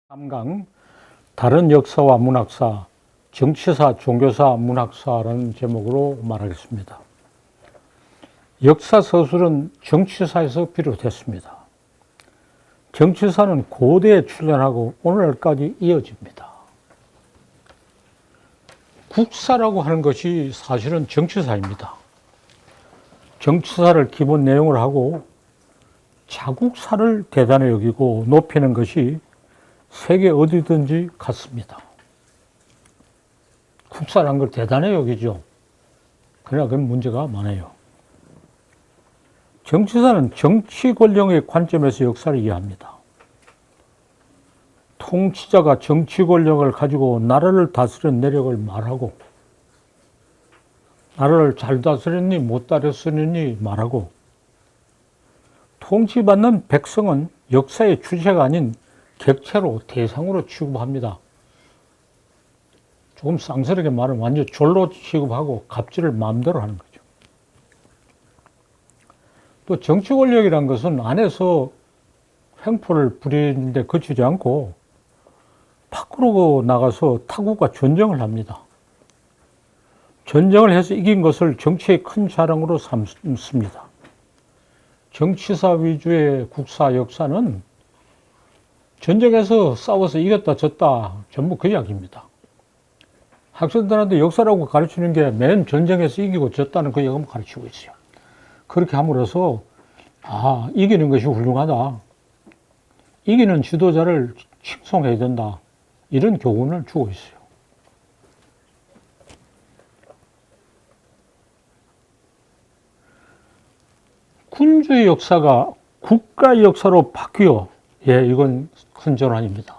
3강 다른 역사와 문학사, 정치사, 종교사, 문학사라는 제목으로 말하겠습니다. 역사 서술은 정치사에서 비롯됐습니다. 정치사는 고대에 출현하고 오늘날까지 이어집니다. 국사라고 하는 것이 사실은 정치사입니다. 정치사를 기본 내용을 하고 자국사를 대단히 여기고 높이는 것이 세계 어디든지 같습니다. 국사라는 걸 대단히 여기죠. 그러나 그건 문제가 많아요. 정치사는 정치 권력의 관점에서 역사를 이해합니다. 통치자가 정치 권력을 가지고 나라를 다스리는 내력을 말하고, 나라를 잘 다스렸니 못 다스렸니 말하고, 통치받는 백성은 역사의 주체가 아닌 객체로 대상으로 취급합니다. 조금 쌍스럽게 말하면 완전 졸로 취급하고 갑질을 마음대로 하는 거죠. 또 정치 권력이란 것은 안에서 횡포를 부리는데 그치지 않고 밖으로 나가서 타국과 전쟁을 합니다. 전쟁을 해서 이긴 것을 정치의 큰 자랑으로 삼습니다. 정치사 위주의 국사 역사는 전쟁에서 싸워서 이겼다 졌다 전부 그 이야기입니다. 학생들한테 역사라고 가르치는 게 맨 전쟁에서 이기고 졌다는 그 이야기만 가르치고 있어요. 그렇게 함으로써 이기는 것이 훌륭하다, 이기는 지도자를 칭송해야 된다, 이런 교훈을 주고 있어요. 군주의 역사가 국가의 역사로 바뀌어, 이건 큰 전환입니다.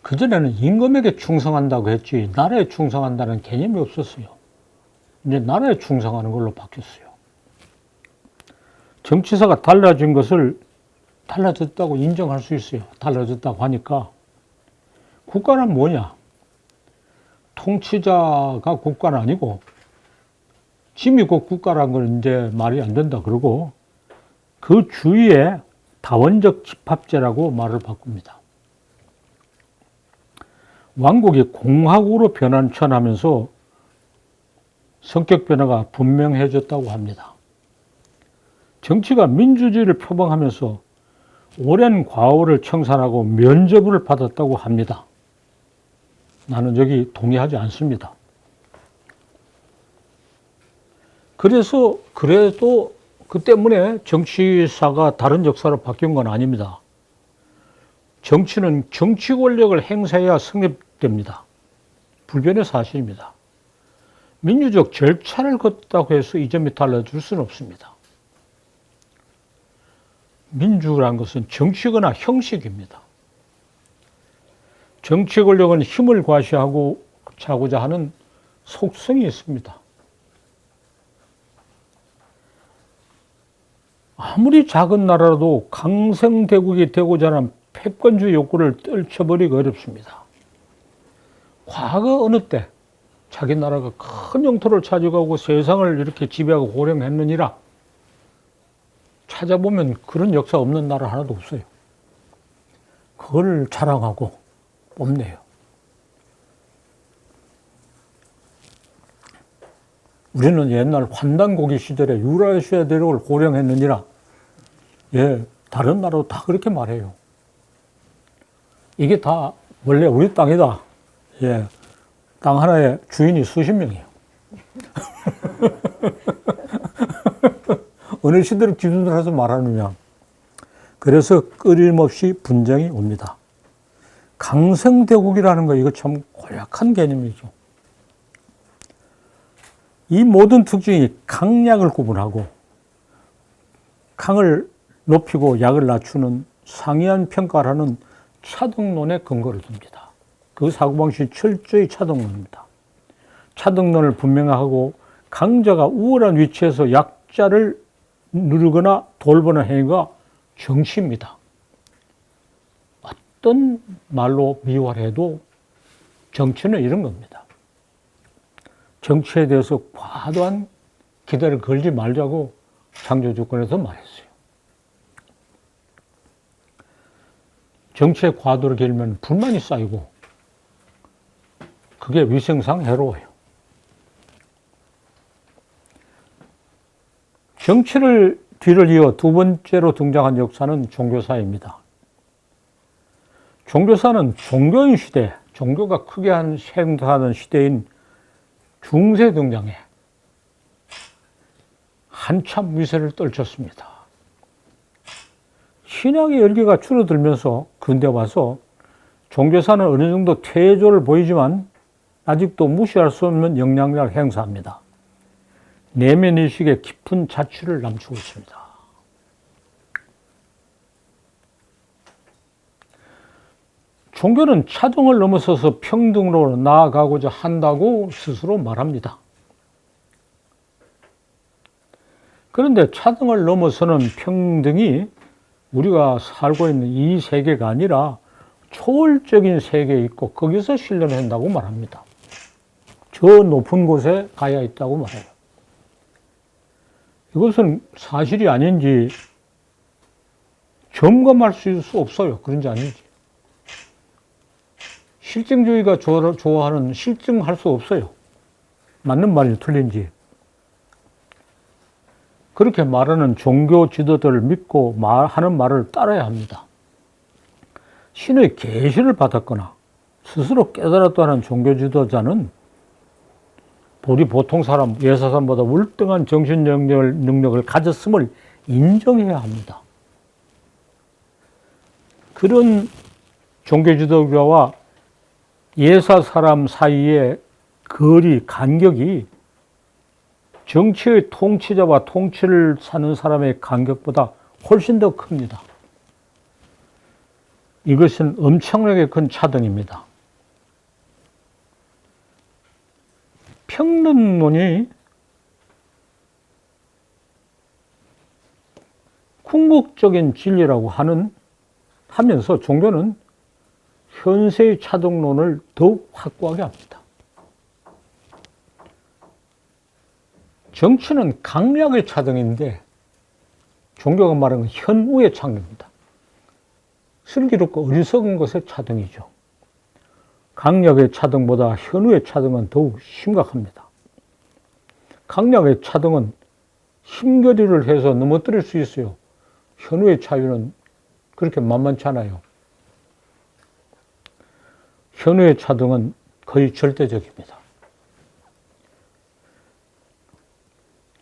그전에는 임금에게 충성한다고 했지 나라에 충성한다는 개념이 없었어요. 이제 나라에 충성하는 걸로 바뀌었어요. 정치사가 달라진 것을 달라졌다고 인정할 수 있어요. 달라졌다고 하니까 국가는 뭐냐? 통치자가 국가는 아니고 짐이 곧 국가라는 건 이제 말이 안 된다 그러고 그 주위에 다원적 집합제라고 말을 바꿉니다. 왕국이 공화국으로 변환하면서 성격 변화가 분명해졌다고 합니다. 정치가 민주주의를 표방하면서 오랜 과오를 청산하고 면죄부를 받았다고 합니다. 나는 여기 동의하지 않습니다. 그래도 그 때문에 정치사가 다른 역사로 바뀐 건 아닙니다. 정치는 정치 권력을 행사해야 성립됩니다. 불변의 사실입니다. 민주적 절차를 걷다고 해서 이 점이 달라질 수는 없습니다. 민주라는 것은 정치거나 형식입니다. 정치 권력은 힘을 과시하고자 하는 속성이 있습니다. 아무리 작은 나라라도 강성대국이 되고자 하는 패권주의 욕구를 떨쳐버리기 어렵습니다. 과거 어느 때 자기 나라가 큰 영토를 차지하고 세상을 이렇게 지배하고 호령했느니라 찾아보면 그런 역사 없는 나라 하나도 없어요. 그걸 자랑하고 뽐내요. 우리는 옛날 환단고기 시절에 유라시아 대륙을 호령했느니라. 다른 나라도 다 그렇게 말해요. 이게 다 원래 우리 땅이다. 땅 하나에 주인이 수십 명이에요. 어느 시대를 기준으로 해서 말하느냐. 그래서 끊임없이 분쟁이 옵니다. 강성대국이라는 거 이거 참 고약한 개념이죠. 이 모든 특징이 강약을 구분하고 강을 높이고 약을 낮추는 상이한 평가를 하는 차등론에 근거를 둡니다. 그 사고방식이 철저히 차등론입니다. 차등론을 분명하고 강자가 우월한 위치에서 약자를 누르거나 돌보는 행위가 정치입니다. 어떤 말로 미화해도 정치는 이런 겁니다. 정치에 대해서 과도한 기대를 걸지 말자고 창조주권에서 말했어요. 정치에 과도를 길면 불만이 쌓이고 그게 위생상 해로워요. 정치를 뒤를 이어 두 번째로 등장한 역사는 종교사입니다. 종교사는 종교인 시대, 종교가 크게 행사하는 시대인 중세 등장에 한참 위세를 떨쳤습니다. 신앙의 열기가 줄어들면서 근대 와서 종교사는 어느 정도 퇴조를 보이지만 아직도 무시할 수 없는 영향력을 행사합니다. 내면의식의 깊은 자취를 감추고 있습니다. 종교는 차등을 넘어서서 평등으로 나아가고자 한다고 스스로 말합니다. 그런데 차등을 넘어서는 평등이 우리가 살고 있는 이 세계가 아니라 초월적인 세계에 있고 거기서 실현한다고 말합니다. 저 높은 곳에 가야 있다고 말해요. 이것은 사실이 아닌지 점검할 수 없어요. 그런지 아닌지. 실증주의가 좋아하는 실증할 수 없어요. 맞는 말이 틀린지. 그렇게 말하는 종교 지도자를 믿고 하는 말을 따라야 합니다. 신의 계시를 받았거나 스스로 깨달았다는 종교 지도자는 우리 보통 사람, 예사사람보다 월등한 정신 능력을 가졌음을 인정해야 합니다. 그런 종교 지도자와 예사사람 사이의 간격이 정치의 통치자와 통치를 사는 사람의 간격보다 훨씬 더 큽니다. 이것은 엄청나게 큰 차등입니다. 평등론이 궁극적인 진리라고 하면서 종교는 현세의 차등론을 더욱 확고하게 합니다. 정치는 강약의 차등인데 종교가 말하는 건 현우의 차등입니다. 슬기롭고 어리석은 것의 차등이죠. 강약의 차등보다 현우의 차등은 더욱 심각합니다. 강약의 차등은 힘겨루를 해서 넘어뜨릴 수 있어요. 현우의 차유는 그렇게 만만치 않아요. 현우의 차등은 거의 절대적입니다.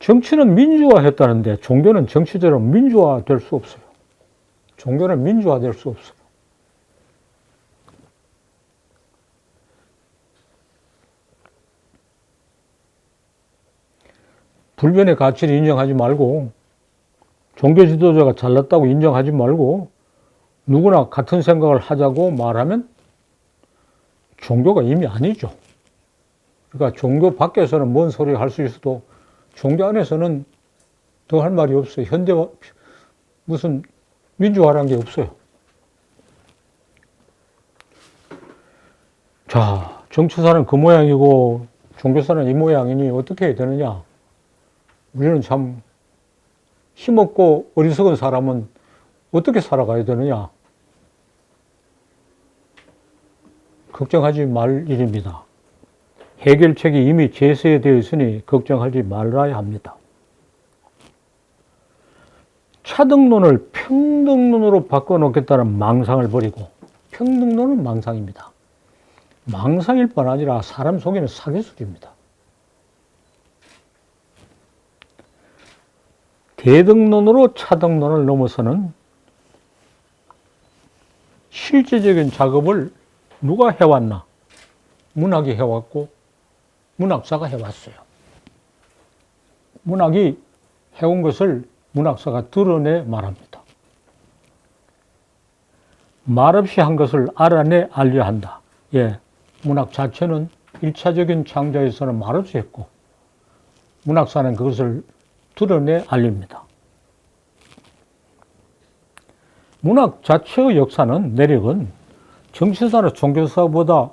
정치는 민주화했다는데 종교는 정치적으로 민주화될 수 없어요. 종교는 민주화될 수 없어요. 불변의 가치를 인정하지 말고 종교 지도자가 잘났다고 인정하지 말고 누구나 같은 생각을 하자고 말하면 종교가 이미 아니죠. 그러니까 종교 밖에서는 뭔 소리 할 수 있어도 종교 안에서는 더 할 말이 없어요. 현대화 무슨 민주화라는 게 없어요. 자, 정치사는 그 모양이고 종교사는 이 모양이니 어떻게 해야 되느냐? 우리는 참 힘없고 어리석은 사람은 어떻게 살아가야 되느냐? 걱정하지 말 일입니다. 해결책이 이미 제시되어 있으니 걱정하지 말아야 합니다. 차등론을 평등론으로 바꿔놓겠다는 망상을 버리고, 평등론은 망상입니다. 망상일 뿐 아니라 사람 속에는 사기술입니다. 대등론으로 차등론을 넘어서는 실제적인 작업을 누가 해왔나? 문학이 해왔고 문학사가 해왔어요. 문학이 해온 것을 문학사가 드러내 말합니다. 말없이 한 것을 알아내 알려야 한다. 예, 문학 자체는 1차적인 창조에서는 말없이 했고 문학사는 그것을 드러내 알립니다. 문학 자체의 역사는 내력은 정치사나 종교사보다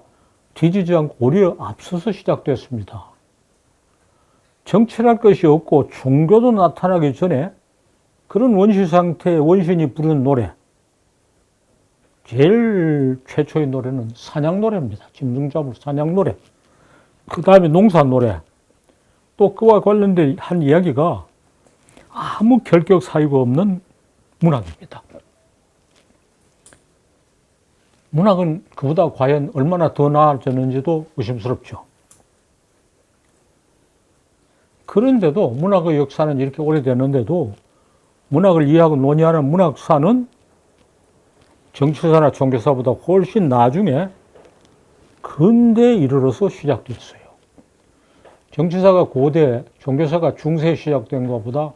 뒤지지 않고 오히려 앞서서 시작됐습니다. 정치랄 것이 없고 종교도 나타나기 전에 그런 원시 상태의 원신이 부르는 노래, 제일 최초의 노래는 사냥 노래입니다. 짐승 잡을 사냥 노래. 그 다음에 농사 노래. 또 그와 관련된 한 이야기가 아무 결격 사유가 없는 문학입니다. 문학은 그보다 과연 얼마나 더 나아졌는지도 의심스럽죠. 그런데도 문학의 역사는 이렇게 오래됐는데도 문학을 이해하고 논의하는 문학사는 정치사나 종교사보다 훨씬 나중에 근대에 이르러서 시작됐어요. 정치사가 고대, 종교사가 중세에 시작된 것보다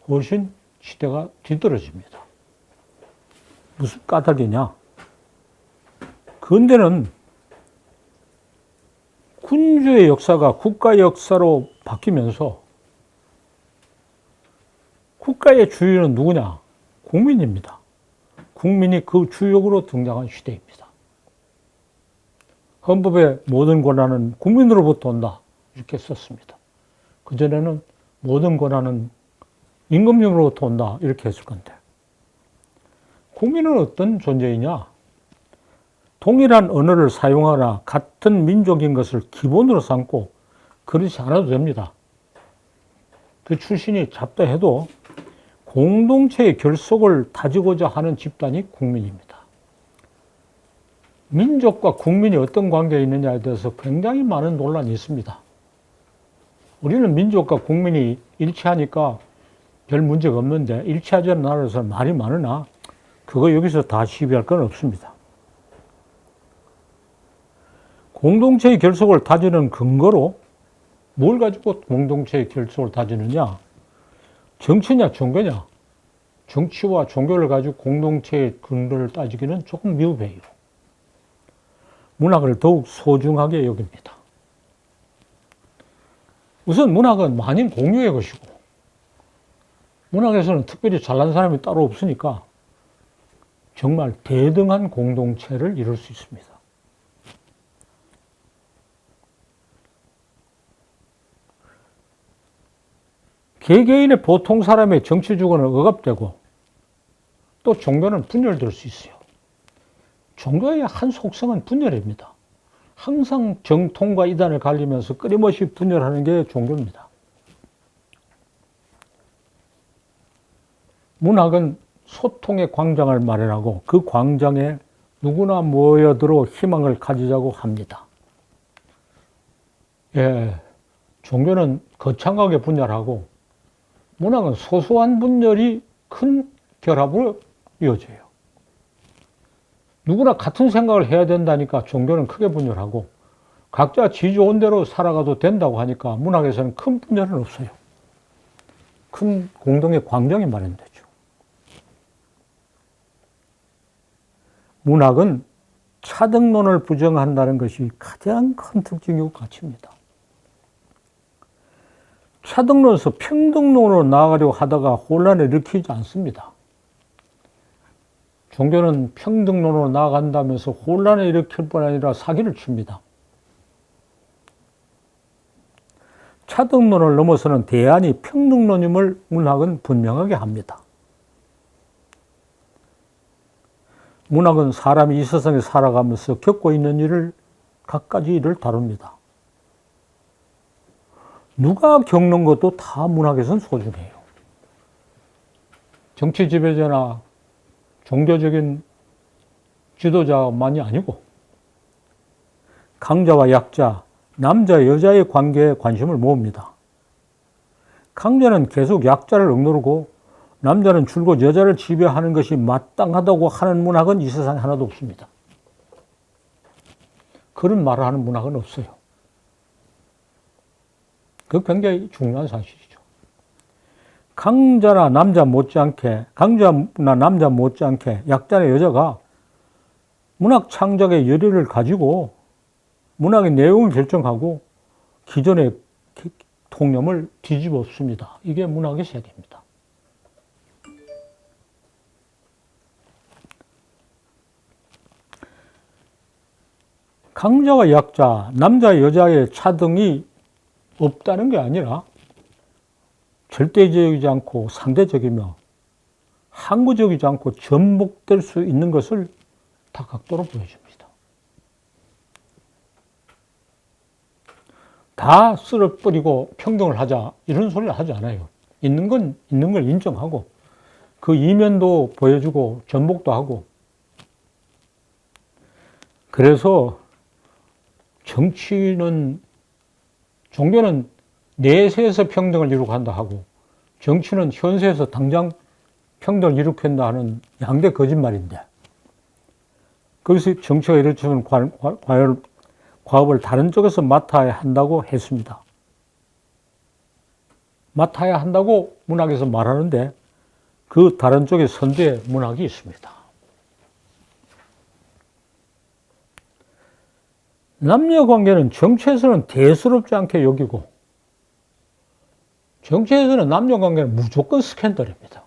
훨씬 시대가 뒤떨어집니다. 무슨 까닭이냐? 근대는 군주의 역사가 국가 역사로 바뀌면서 국가의 주인은 누구냐? 국민입니다. 국민이 그 주역으로 등장한 시대입니다. 헌법의 모든 권한은 국민으로부터 온다. 이렇게 썼습니다. 그전에는 모든 권한은 임금님으로부터 온다. 이렇게 했을 건데. 국민은 어떤 존재이냐? 동일한 언어를 사용하나 같은 민족인 것을 기본으로 삼고 그렇지 않아도 됩니다. 그 출신이 잡다 해도 공동체의 결속을 다지고자 하는 집단이 국민입니다. 민족과 국민이 어떤 관계에 있느냐에 대해서 굉장히 많은 논란이 있습니다. 우리는 민족과 국민이 일치하니까 별 문제가 없는데 일치하지 않는 나라에서는 말이 많으나 그거 여기서 다 시비할 건 없습니다. 공동체의 결속을 다지는 근거로 뭘 가지고 공동체의 결속을 다지느냐? 정치냐 종교냐? 정치와 종교를 가지고 공동체의 근거를 따지기는 조금 미흡해요. 문학을 더욱 소중하게 여깁니다. 우선 문학은 만인 공유의 것이고 문학에서는 특별히 잘난 사람이 따로 없으니까 정말 대등한 공동체를 이룰 수 있습니다. 개개인의 보통 사람의 정치 주권은 억압되고 또 종교는 분열될 수 있어요. 종교의 한 속성은 분열입니다. 항상 정통과 이단을 갈리면서 끊임없이 분열하는 게 종교입니다. 문학은 소통의 광장을 마련하고 그 광장에 누구나 모여들어 희망을 가지자고 합니다. 예, 종교는 거창하게 분열하고 문학은 소소한 분열이 큰 결합으로 이어져요. 누구나 같은 생각을 해야 된다니까 종교는 크게 분열하고 각자 지 좋은 대로 살아가도 된다고 하니까 문학에서는 큰 분열은 없어요. 큰 공동의 광장이 마련되죠. 문학은 차등론을 부정한다는 것이 가장 큰 특징이고 가치입니다. 차등론에서 평등론으로 나아가려고 하다가 혼란을 일으키지 않습니다. 종교는 평등론으로 나아간다면서 혼란을 일으킬 뿐 아니라 사기를 칩니다. 차등론을 넘어서는 대안이 평등론임을 문학은 분명하게 합니다. 문학은 사람이 이 세상에 살아가면서 겪고 있는 일을 갖가지 일을 다룹니다. 누가 겪는 것도 다 문학에서는 소중해요. 정치 지배자나 종교적인 지도자만이 아니고 강자와 약자, 남자, 여자의 관계에 관심을 모읍니다. 강자는 계속 약자를 억누르고 남자는 줄곧 여자를 지배하는 것이 마땅하다고 하는 문학은 이 세상에 하나도 없습니다. 그런 말을 하는 문학은 없어요. 그거 굉장히 중요한 사실이죠. 강자나 남자 못지않게 약자나 여자가 문학 창작의 열의를 가지고 문학의 내용을 결정하고 기존의 통념을 뒤집어 엎습니다. 이게 문학의 세계입니다. 강자와 약자, 남자, 여자의 차등이 없다는 게 아니라 절대적이지 않고 상대적이며 항구적이지 않고 전복될 수 있는 것을 다각도로 보여줍니다. 다 쓸어버리고 평등을 하자 이런 소리를 하지 않아요. 있는 건 있는 걸 인정하고 그 이면도 보여주고 전복도 하고. 그래서 정치는, 종교는 내세에서 평등을 이루고한다 하고 정치는 현세에서 당장 평등을 이루겠다 하는 양대 거짓말인데, 거기서 정치가 이루어지면 과업을 다른 쪽에서 맡아야 한다고 했습니다. 맡아야 한다고 문학에서 말하는데 그 다른 쪽에 선두에 문학이 있습니다. 남녀관계는 정치에서는 대수롭지 않게 여기고 정치에서는 남녀관계는 무조건 스캔들입니다.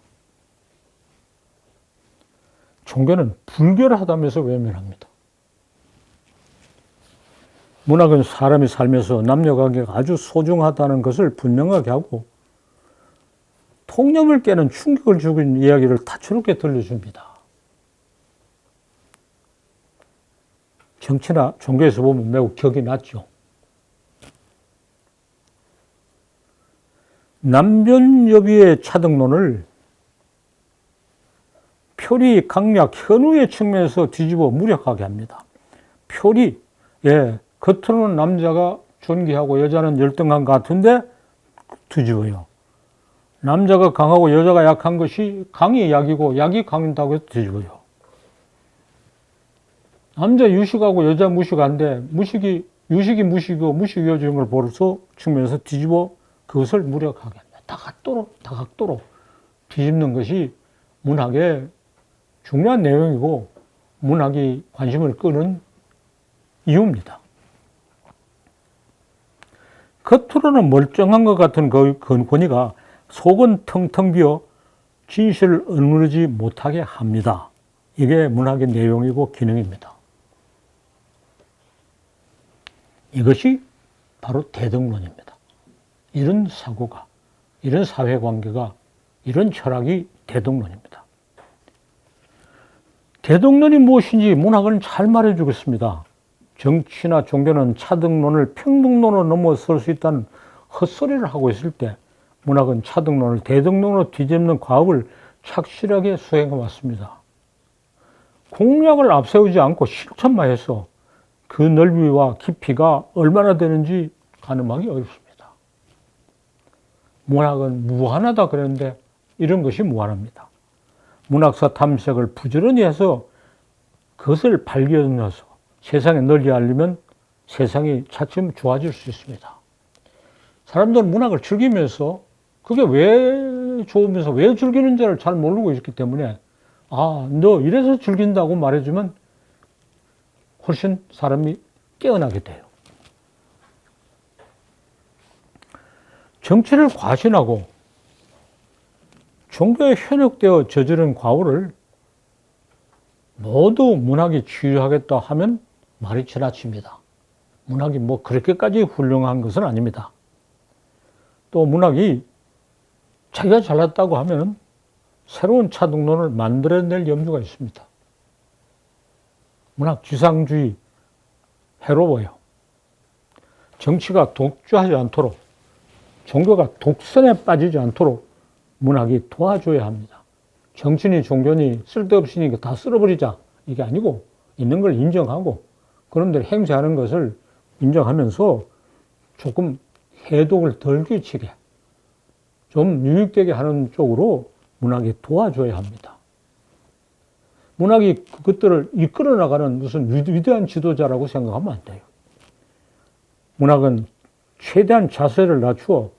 종교는 불교를 하다면서 외면합니다. 문학은 사람이 살면서 남녀관계가 아주 소중하다는 것을 분명하게 하고 통념을 깨는 충격을 주는 이야기를 다채롭게 들려줍니다. 정치나 종교에서 보면 매우 격이 낮죠. 남변여비의 차등론을 표리, 강약, 현우의 측면에서 뒤집어 무력하게 합니다. 표리, 겉으로는 남자가 존귀하고 여자는 열등한 것 같은데 뒤집어요. 남자가 강하고 여자가 약한 것이 강이 약이고 약이 강하다고 해서 뒤집어요. 남자 유식하고 여자 무식한데 유식이 무식이고 무식이 여자인 걸 보면서 측면에서 뒤집어 그것을 무력하게 합니다. 다각도로 뒤집는 것이 문학의 중요한 내용이고 문학이 관심을 끄는 이유입니다. 겉으로는 멀쩡한 것 같은 그 권위가 속은 텅텅 비어 진실을 억누르지 못하게 합니다. 이게 문학의 내용이고 기능입니다. 이것이 바로 대등론입니다. 이런 사고가, 이런 사회관계가, 이런 철학이 대등론입니다. 대등론이 무엇인지 문학은 잘 말해주겠습니다. 정치나 종교는 차등론을 평등론으로 넘어설 수 있다는 헛소리를 하고 있을 때 문학은 차등론을 대등론으로 뒤집는 과업을 착실하게 수행해 왔습니다. 공약을 앞세우지 않고 실천만 해서 그 넓이와 깊이가 얼마나 되는지 가늠하기 어렵습니다. 문학은 무한하다 그랬는데 이런 것이 무한합니다. 문학사 탐색을 부지런히 해서 그것을 발견해서 세상에 널리 알리면 세상이 차츰 좋아질 수 있습니다. 사람들은 문학을 즐기면서 그게 왜 좋으면서 왜 즐기는지를 잘 모르고 있기 때문에 너 이래서 즐긴다고 말해주면 훨씬 사람이 깨어나게 돼요. 정치를 과신하고 종교에 현혹되어 저지른 과오를 모두 문학이 치유하겠다 하면 말이 지나칩니다. 문학이 뭐 그렇게까지 훌륭한 것은 아닙니다. 또 문학이 자기가 잘났다고 하면 새로운 차등론을 만들어낼 염두가 있습니다. 문학 지상주의 해로워요. 정치가 독주하지 않도록, 종교가 독선에 빠지지 않도록 문학이 도와줘야 합니다. 정치니 종교니 쓸데없으니 다 쓸어버리자 이게 아니고 있는 걸 인정하고 그런 데를 행세하는 것을 인정하면서 조금 해독을 덜 끼치게 좀 유익되게 하는 쪽으로 문학이 도와줘야 합니다. 문학이 그것들을 이끌어 나가는 무슨 위대한 지도자라고 생각하면 안 돼요. 문학은 최대한 자세를 낮추어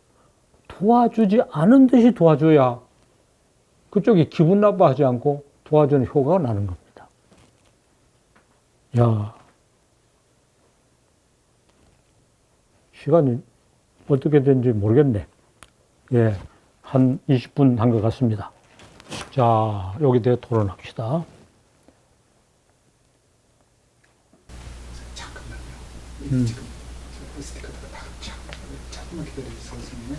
도와주지 않은 듯이 도와줘야 그쪽이 기분 나빠하지 않고 도와주는 효과가 나는 겁니다. 시간이 어떻게 된지 모르겠네. 한 20분 한 것 같습니다. 자, 여기 대해 토론합시다. 잠깐만요. 지금 스티커가 다 잠깐만 기다려주세요, 선생님.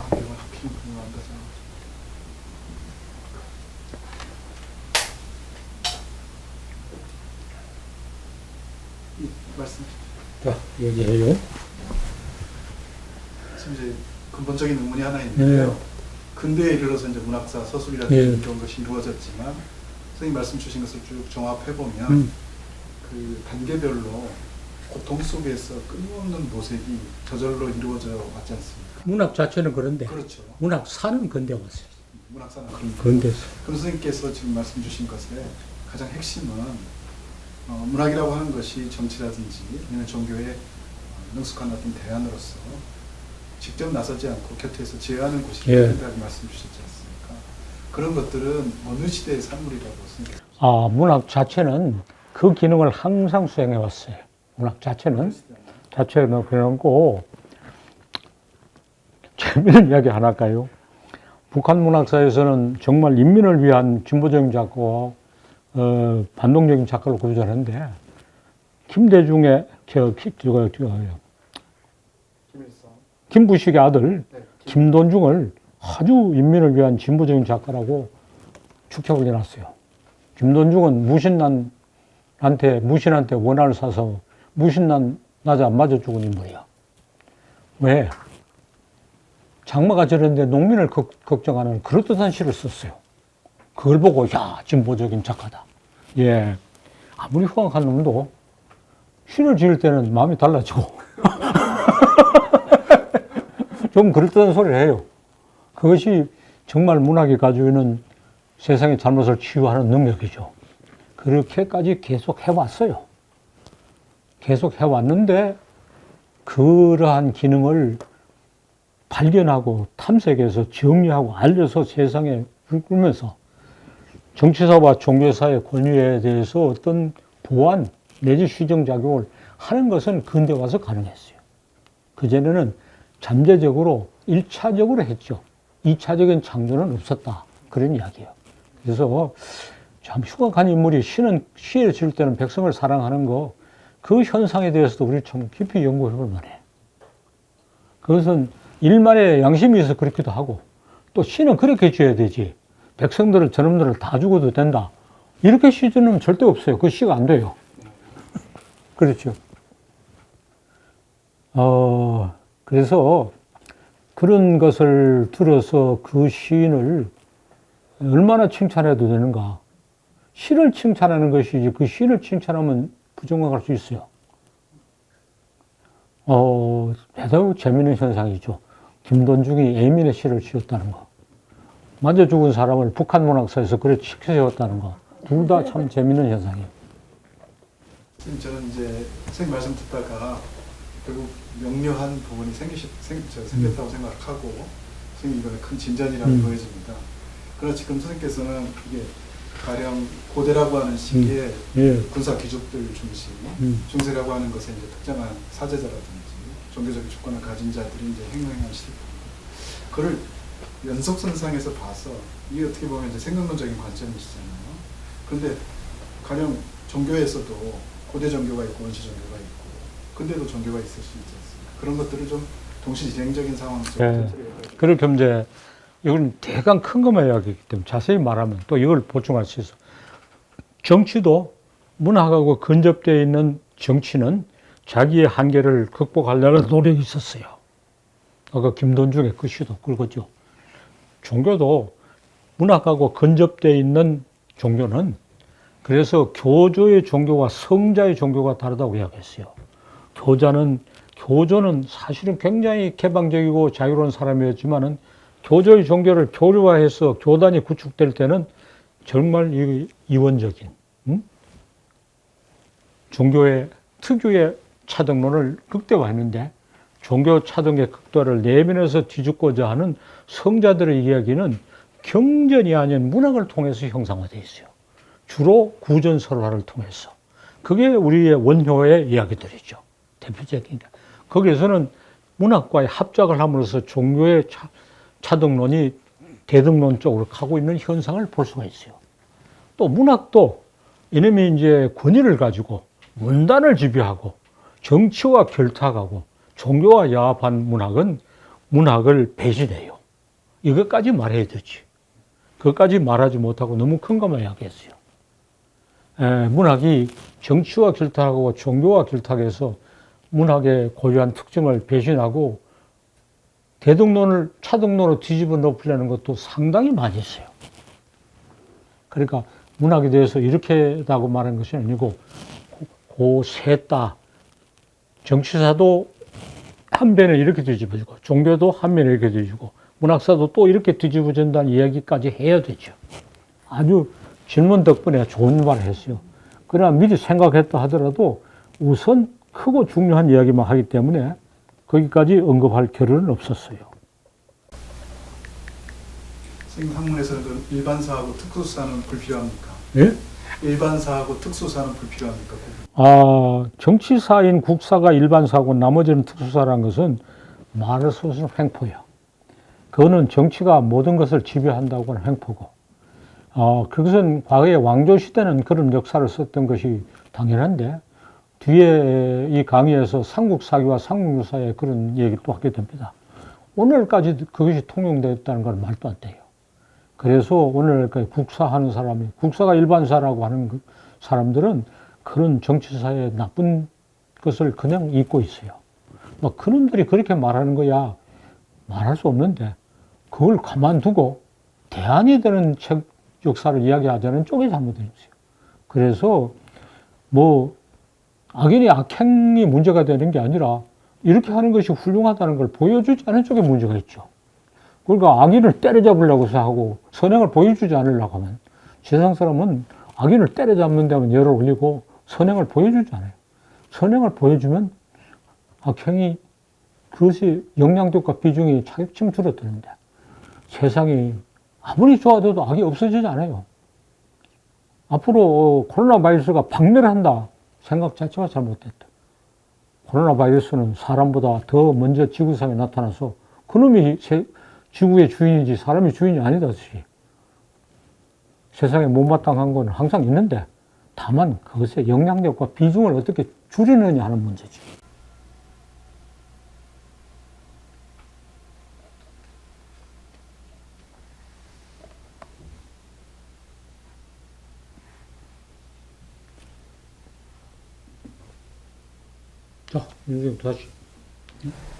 이거 하필 그거 안 가서. 말씀. 자, 얘기해요. 지금 이제 근본적인 의문이 하나 있는데요. 네. 근대에 이르러서 이제 문학사, 서술이라든지 네. 이런 것이 이루어졌지만 선생님 말씀 주신 것을 쭉 종합해 보면 그 단계별로 고통 속에서 끊임없는 모색이 저절로 이루어져 왔지 않습니까? 문학 자체는 그런데 그렇죠. 문학사는 근대 왔어요. 문학사는 그런. 근대에서. 그럼 선생님께서 지금 말씀 주신 것의 가장 핵심은 문학이라고 하는 것이 정치라든지 아니면 종교의 능숙한 어떤 대안으로서 직접 나서지 않고 곁에서 지혜하는 곳이 예. 된다고 말씀 주셨지 않습니까? 그런 것들은 어느 시대의 산물이라고 생각합니다. 아, 문학 자체는 그 기능을 항상 수행해 왔어요. 문학 자체는 그래놓고 재미있는 이야기 하나 할까요? 북한 문학사에서는 정말 인민을 위한 진보적인 작가와 반동적인 작가로 구조하는데 김대중의 김부식의 아들 네. 김돈중을 아주 인민을 위한 진보적인 작가라고 축적을 해놨어요. 김돈중은 무신한테 원한을 사서 무신난 낮에 안 맞아 죽은 인물이야. 왜? 장마가 저랬는데 농민을 걱정하는 그럴듯한 시를 썼어요. 그걸 보고 야, 진보적인 작가다. 예, 아무리 후학한 놈도 시를 지을 때는 마음이 달라지고 좀 그럴듯한 소리를 해요. 그것이 정말 문학이 가지고 있는 세상의 잘못을 치유하는 능력이죠. 그렇게까지 계속 해왔어요. 계속 해왔는데 그러한 기능을 발견하고 탐색해서 정리하고 알려서 세상에 풀면서 정치사와 종교사의 권위에 대해서 어떤 보완 내지 시정작용을 하는 것은 근대 와서 가능했어요. 그전에는 잠재적으로 1차적으로 했죠. 2차적인 창조는 없었다. 그런 이야기예요. 그래서 참 흉악한 인물이 시를 지을 때는 백성을 사랑하는 거, 그 현상에 대해서도 우리 참 깊이 연구해 볼 만해. 그것은 일말의 양심이 있어 그렇기도 하고, 또 시는 그렇게 지어야 되지. 백성들을, 저놈들을 다 죽어도 된다. 이렇게 시 지으면 절대 없어요. 그 시가 안 돼요. 그렇죠. 그래서 그런 것을 들어서 그 시인을 얼마나 칭찬해도 되는가. 시를 칭찬하는 것이지 그 시를 칭찬하면 부정할 수 있어요. 매우 재미있는 현상이죠. 김돈중이 애민의 시를 지었다는 거. 맞아 죽은 사람을 북한 문학사에서 그래 치켜세웠다는 거. 둘 다 참 재미있는 현상이에요. 저는 이제 선생님 말씀 듣다가 결국 명료한 부분이 생겼다고 생각하고 선생님 이번에 큰 진전이라고 보여집니다. 그러나 지금 선생님께서는 이게 가령 고대라고 하는 시기에 군사 귀족들 중심, 중세라고 하는 것에 이제 특정한 사제자라든지 종교적인 주권을 가진 자들이 이제 행동한 시대. 그를 연속선상에서 봐서 이게 어떻게 보면 이제 생각론적인 관점이시잖아요. 그런데 가령 종교에서도 고대 종교가 있고 원시 종교가 있고 근데도 종교가 있을 수 있지 않습니까? 그런 것들을 좀 동시진행적인 상황 속에서 그렇게 이제 이건 대강 큰 것만 이야기하기 때문에 자세히 말하면 또 이걸 보충할 수 있어. 정치도 문학하고 근접되어 있는 정치는 자기의 한계를 극복하려는 노력이 있었어요. 아까 김돈중의 그 시도 그거죠. 종교도 문학하고 근접되어 있는 종교는 그래서 교조의 종교와 성자의 종교가 다르다고 이야기했어요. 교조는 사실은 굉장히 개방적이고 자유로운 사람이었지만은 교조의 종교를 교류화해서 교단이 구축될 때는 정말 이원적인 종교의 특유의 차등론을 극대화했는데 종교 차등의 극대화를 내면에서 뒤집고자 하는 성자들의 이야기는 경전이 아닌 문학을 통해서 형상화되어 있어요. 주로 구전설화를 통해서. 그게 우리의 원효의 이야기들이죠. 대표적인 게. 거기에서는 문학과의 합작을 함으로써 종교의 차등론이 대등론 쪽으로 가고 있는 현상을 볼 수가 있어요. 또 문학도 이놈이 이제 권위를 가지고 문단을 지배하고 정치와 결탁하고 종교와 야합한 문학은 문학을 배신해요. 이것까지 말해야 되지. 그것까지 말하지 못하고 너무 큰 것만 이야기했어요. 문학이 정치와 결탁하고 종교와 결탁해서 문학의 고유한 특징을 배신하고 대등론을 차등론으로 뒤집어 놓으려는 것도 상당히 많이 있어요. 그러니까 문학에 대해서 이렇게라고 말하는 것이 아니고 셋다 정치사도 한 면에 이렇게 뒤집어지고 종교도 한 면에 이렇게 뒤집어지고 문학사도 또 이렇게 뒤집어진다는 이야기까지 해야 되죠. 아주 질문 덕분에 좋은 말을 했어요. 그러나 미리 생각했다 하더라도 우선 크고 중요한 이야기만 하기 때문에 거기까지 언급할 겨를은 없었어요. 선생님 학문에서는 그 일반사하고 특수사는 불필요합니까? 예? 일반사하고 특수사는 불필요합니까? 정치사인 국사가 일반사고 나머지는 특수사라는 것은 말로서는 횡포예요. 그거는 정치가 모든 것을 지배한다고 하는 횡포고, 그것은 과거에 왕조 시대는 그런 역사를 썼던 것이 당연한데, 뒤에 이 강의에서 삼국사기와 삼국유사의 그런 얘기도 하게 됩니다. 오늘까지 그것이 통용되었다는 건 말도 안 돼요. 그래서 오늘까지 국사하는 사람이, 국사가 일반사라고 하는 사람들은 그런 정치사의 나쁜 것을 그냥 잊고 있어요. 막 그놈들이 그렇게 말하는 거야 말할 수 없는데 그걸 가만두고 대안이 되는 책 역사를 이야기하자는 쪽이 잘못된 거죠. 그래서 뭐 악인이 악행이 문제가 되는 게 아니라 이렇게 하는 것이 훌륭하다는 걸 보여주지 않은 쪽에 문제가 있죠. 그러니까 악인을 때려잡으려고 하고 선행을 보여주지 않으려고 하면 세상 사람은 악인을 때려잡는 데만 열을 올리고 선행을 보여주지 않아요. 선행을 보여주면 악행이 그것이 영향력과 비중이 차츰 줄어드는데 세상이 아무리 좋아져도 악이 없어지지 않아요. 앞으로 코로나 바이러스가 박멸을 한다 생각 자체가 잘못됐다. 코로나 바이러스는 사람보다 더 먼저 지구상에 나타나서 그놈이 지구의 주인이지 사람이 주인이 아니다시 세상에 못마땅한 건 항상 있는데 다만 그것의 영향력과 비중을 어떻게 줄이느냐 하는 문제지. 자, 윤정 다시.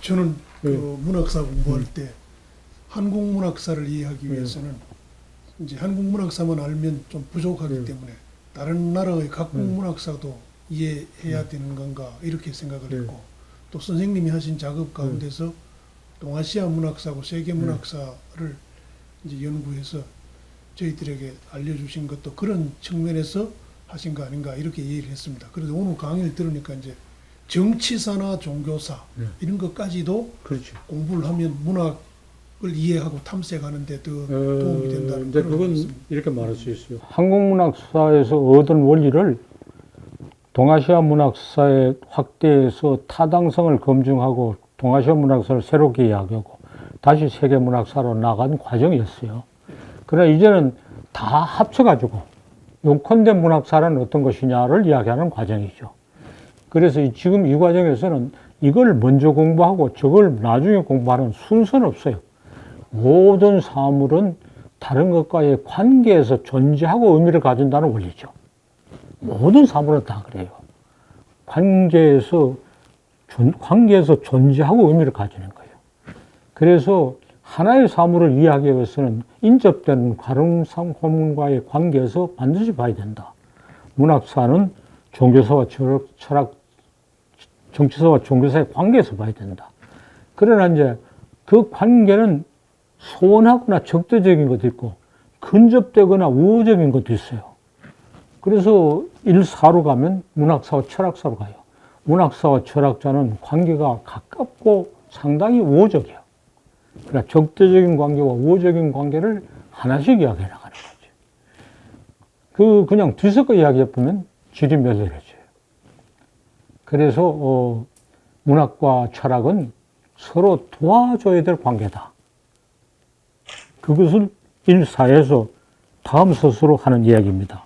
저는 그 문학사 공부할 때 한국 문학사를 이해하기 위해서는 이제 한국 문학사만 알면 좀 부족하기 때문에 다른 나라의 각국 문학사도 이해해야 되는 건가 이렇게 생각을 했고 또 선생님이 하신 작업 가운데서 동아시아 문학사하고 세계 문학사를 이제 연구해서 저희들에게 알려주신 것도 그런 측면에서 하신 거 아닌가 이렇게 이해를 했습니다. 그래서 오늘 강의를 들으니까 이제 정치사나 종교사 이런 것까지도 그렇죠. 공부를 하면 문학을 이해하고 탐색하는 데 더 도움이 된다는 근데 그런 그건 말씀. 이렇게 말할 수 있어요. 한국 문학사에서 얻은 원리를 동아시아 문학사에 확대해서 타당성을 검증하고 동아시아 문학사를 새롭게 이야기하고 다시 세계 문학사로 나간 과정이었어요. 그러나 이제는 다 합쳐가지고 용컨대 문학사란 어떤 것이냐를 이야기하는 과정이죠. 그래서 지금 이 과정에서는 이걸 먼저 공부하고 저걸 나중에 공부하는 순서는 없어요. 모든 사물은 다른 것과의 관계에서 존재하고 의미를 가진다는 원리죠. 모든 사물은 다 그래요. 관계에서 존재하고 의미를 가지는 거예요. 그래서 하나의 사물을 이해하기 위해서는 인접되는 가lum상호문과의 관계에서 반드시 봐야 된다. 문학사는 종교사와 철학, 정치사와 종교사의 관계에서 봐야 된다. 그러나 이제 그 관계는 소원하거나 적대적인 것도 있고 근접되거나 우호적인 것도 있어요. 그래서 1사로 가면 문학사와 철학사로 가요. 문학사와 철학자는 관계가 가깝고 상당히 우호적이에요. 그러니까 적대적인 관계와 우호적인 관계를 하나씩 이야기해 나가는 거죠. 그냥 뒤섞어 이야기해 보면 질이 멸렬해져요. 그래서 문학과 철학은 서로 도와줘야 될 관계다. 그것을 1사에서 다음 서술로 하는 이야기입니다.